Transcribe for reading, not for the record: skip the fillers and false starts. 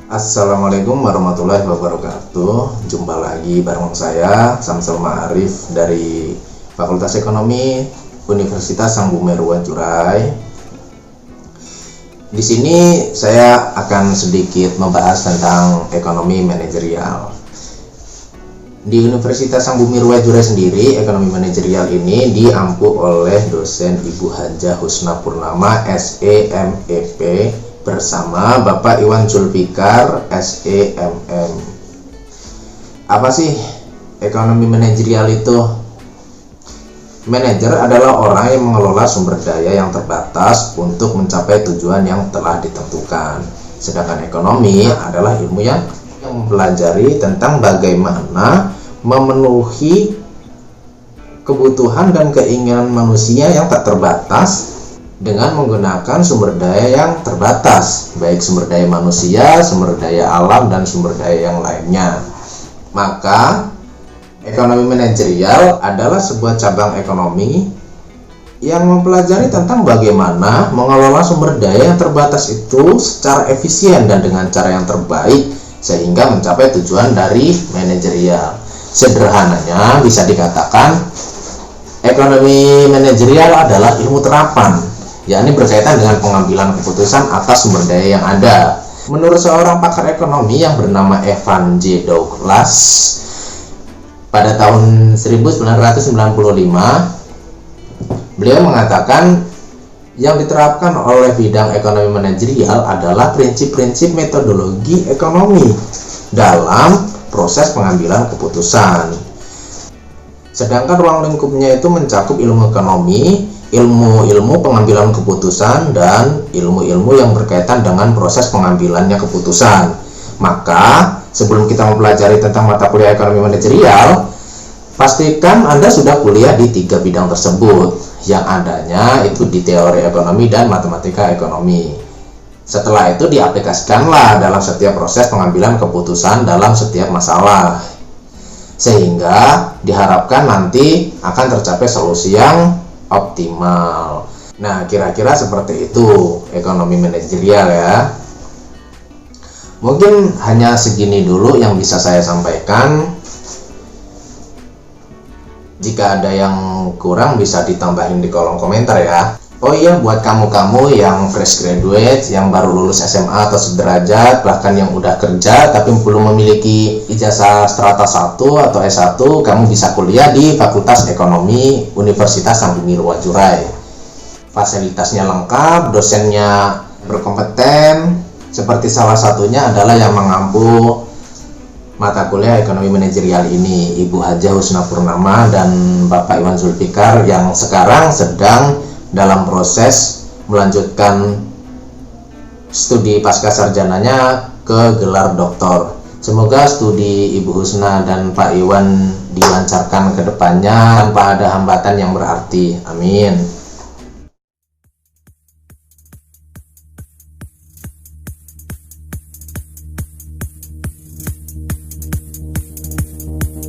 Assalamualaikum warahmatullahi wabarakatuh. Jumpa lagi bareng saya Samsul Ma'arif dari Fakultas Ekonomi Universitas Sang Bumi Ruwajurai. Di sini saya akan sedikit membahas tentang ekonomi manajerial. Di Universitas Sang Bumi Ruwajurai sendiri, ekonomi manajerial ini diampu oleh dosen Ibu Hajah Husna Purnama SEMEP bersama Bapak Iwan Zulfikar SEMM. Apa sih ekonomi manajerial itu? Manajer adalah orang yang mengelola sumber daya yang terbatas untuk mencapai tujuan yang telah ditentukan. Sedangkan ekonomi adalah ilmu yang mempelajari tentang bagaimana memenuhi kebutuhan dan keinginan manusia yang tak terbatas dengan menggunakan sumber daya yang terbatas, baik sumber daya manusia, sumber daya alam, dan sumber daya yang lainnya. Maka ekonomi manajerial adalah sebuah cabang ekonomi yang mempelajari tentang bagaimana mengelola sumber daya yang terbatas itu secara efisien dan dengan cara yang terbaik sehingga mencapai tujuan dari manajerial. Sederhananya bisa dikatakan ekonomi manajerial adalah ilmu terapan, yakni berkaitan dengan pengambilan keputusan atas sumber daya yang ada. Menurut seorang pakar ekonomi yang bernama Evan J. Douglas, pada tahun 1995, beliau mengatakan yang diterapkan oleh bidang ekonomi manajerial adalah prinsip-prinsip metodologi ekonomi dalam proses pengambilan keputusan. Sedangkan ruang lingkupnya itu mencakup ilmu ekonomi, ilmu-ilmu pengambilan keputusan, dan ilmu-ilmu yang berkaitan dengan proses pengambilannya keputusan. Maka sebelum kita mempelajari tentang mata kuliah ekonomi manajerial, pastikan Anda sudah kuliah di 3 bidang tersebut, yang adanya itu di teori ekonomi dan matematika ekonomi. Setelah itu diaplikasikanlah dalam setiap proses pengambilan keputusan dalam setiap masalah, sehingga diharapkan nanti akan tercapai solusi yang optimal. Nah, kira-kira seperti itu ekonomi manajerial ya. Mungkin hanya segini dulu yang bisa saya sampaikan. Jika ada yang kurang bisa ditambahin di kolom komentar ya. Oh iya, buat kamu-kamu yang fresh graduate, yang baru lulus SMA atau sederajat, bahkan yang udah kerja tapi belum memiliki ijazah strata 1 atau S1, kamu bisa kuliah di Fakultas Ekonomi Universitas Sang Bumi Ruwajurai. Fasilitasnya lengkap, dosennya berkompeten, seperti salah satunya adalah yang mengampu mata kuliah ekonomi manajerial ini, Ibu Hajah Husna Purnama dan Bapak Iwan Zulfikar yang sekarang sedang dalam proses melanjutkan studi pasca sarjananya ke gelar doktor. Semoga studi Ibu Husna dan Pak Iwan dilancarkan ke depannya tanpa ada hambatan yang berarti. Amin.